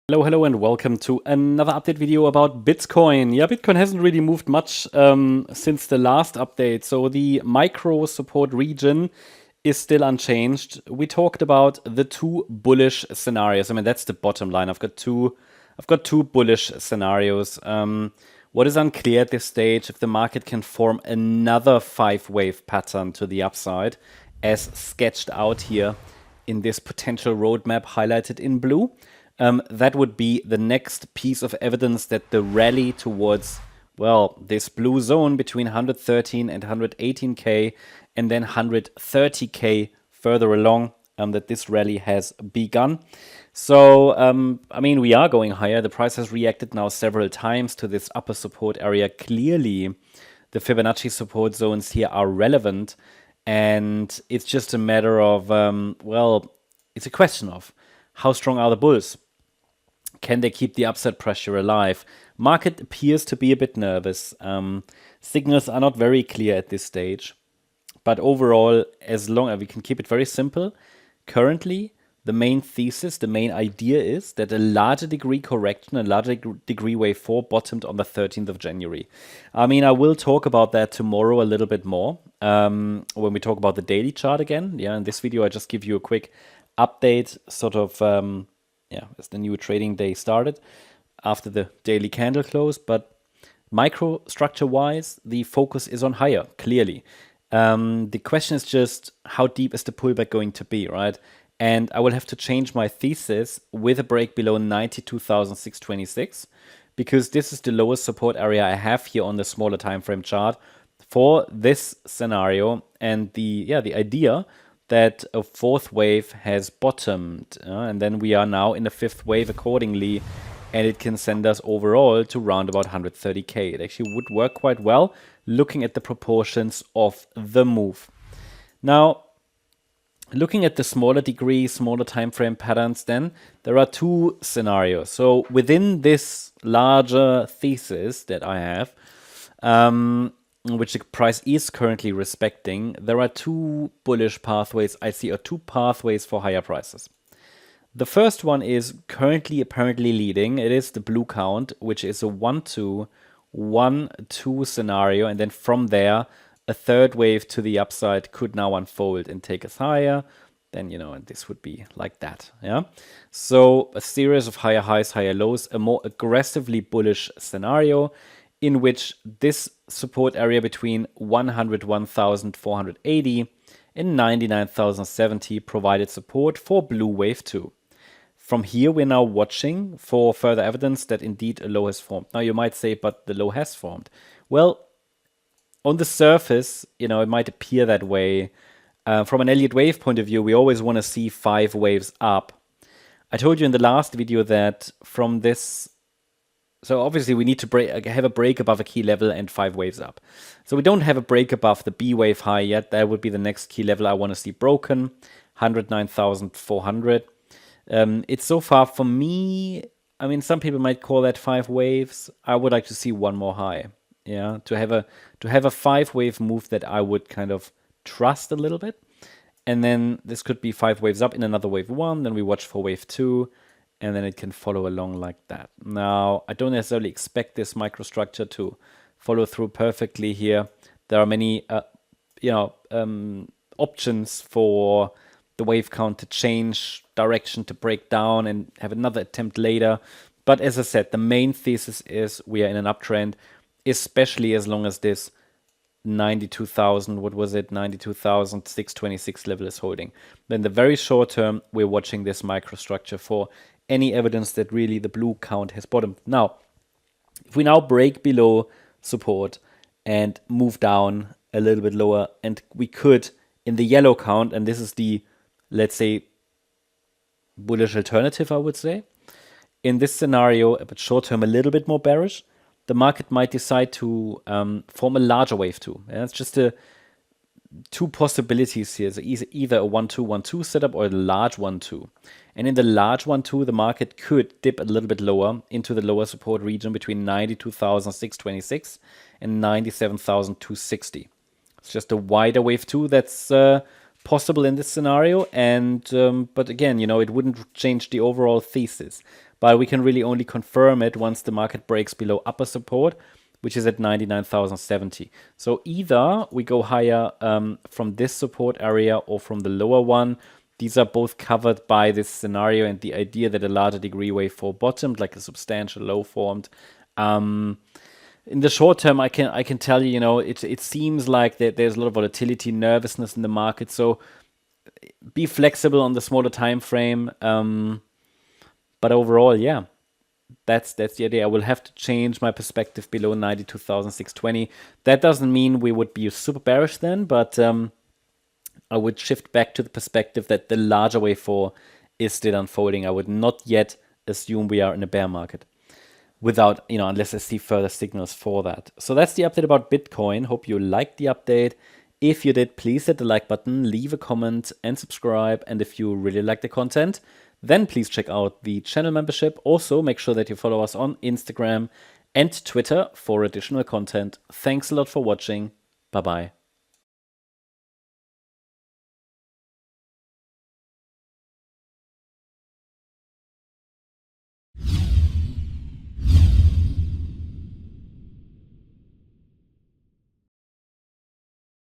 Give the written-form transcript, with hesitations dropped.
Hello, and welcome to another update video about Bitcoin. Yeah, Bitcoin hasn't really moved much since the last update. So the micro support region is still unchanged. We talked about the two bullish scenarios. I mean, that's the bottom line. I've got two bullish scenarios. What is unclear at this stage, if the market can form another 5-wave pattern to the upside, as sketched out here in this potential roadmap highlighted in blue. That would be the next piece of evidence that the rally towards, well, this blue zone between 113 and 118K and then 130K further along, that this rally has begun. So, I mean, we are going higher. The price has reacted now several times to this upper support area. Clearly, the Fibonacci support zones here are relevant. And it's just a matter of, well, it's a question of how strong are the bulls? Can they keep the upside pressure alive? Market appears to be a bit nervous. Signals are not very clear at this stage. But overall, as long as we can keep it very simple, currently the main thesis, the main idea is that a larger degree correction, a larger degree wave 4 bottomed on the 13th of January. I mean, I will talk about that tomorrow a little bit more when we talk about the daily chart again. Yeah, in this video, I just give you a quick update, sort of, as the new trading day started after the daily candle close. But microstructure-wise, the focus is on higher, clearly. The question is just how deep is the pullback going to be, right? And I will have to change my thesis with a break below 92,626 because this is the lowest support area I have here on the smaller time frame chart for this scenario. And the idea that a fourth wave has bottomed, and then we are now in the fifth wave accordingly, and it can send us overall to round about 130K. It actually would work quite well looking at the proportions of the move. Now, looking at the smaller degree, smaller time frame patterns, then there are two scenarios. So within this larger thesis that I have, which the price is currently respecting, there are two bullish pathways I see, or two pathways for higher prices. The first one is currently apparently leading. It is the blue count, which is a 1-2, 1-2 scenario. And then from there, a third wave to the upside could now unfold and take us higher. Then, and this would be like that. Yeah. So a series of higher highs, higher lows, a more aggressively bullish scenario in which this support area between 101,480 and 99,070 provided support for blue wave 2. From here, we're now watching for further evidence that indeed a low has formed. Now, you might say, but the low has formed. Well, on the surface, it might appear that way. From an Elliott Wave point of view, we always want to see 5 waves up. I told you in the last video that from this, so obviously we need to have a break above a key level and 5 waves up. So we don't have a break above the B wave high yet. That would be the next key level I want to see broken, 109,400. It's so far for me, I mean, some people might call that 5 waves. I would like to see one more high. Yeah, to have a 5-wave move that I would kind of trust a little bit. And then this could be 5 waves up in another wave 1, then we watch for wave 2, and then it can follow along like that. Now, I don't necessarily expect this microstructure to follow through perfectly here. There are many, options for the wave count to change direction, to break down and have another attempt later. But as I said, the main thesis is we are in an uptrend, especially as long as this 92,626 level is holding. Then the very short term, we're watching this microstructure for any evidence that really the blue count has bottomed. Now, if we now break below support and move down a little bit lower, and we could in the yellow count, and this is the, let's say, bullish alternative, I would say. In this scenario, but short term, a little bit more bearish, the market might decide to form a larger wave 2. Yeah, it's just two possibilities here. So either a 1-2, 1-2 setup or a large 1-2. And in the large 1-2, the market could dip a little bit lower into the lower support region between 92,626 and 97,260. It's just a wider wave 2 that's possible in this scenario, and but again, it wouldn't change the overall thesis. But we can really only confirm it once the market breaks below upper support, which is at 99,070. So either we go higher from this support area or from the lower one. These are both covered by this scenario and the idea that a larger degree wave 4 bottomed, like a substantial low formed. In the short term, I can tell you, it seems like that there's a lot of volatility, nervousness in the market. So be flexible on the smaller time frame. But overall, yeah, that's the idea. I will have to change my perspective below 92,620. That doesn't mean we would be super bearish then, but I would shift back to the perspective that the larger wave 4 is still unfolding. I would not yet assume we are in a bear market without, unless I see further signals for that. So that's the update about Bitcoin. Hope you liked the update. If you did, please hit the like button, leave a comment and subscribe. And if you really like the content, then please check out the channel membership. Also, make sure that you follow us on Instagram and Twitter for additional content. Thanks a lot for watching. Bye-bye.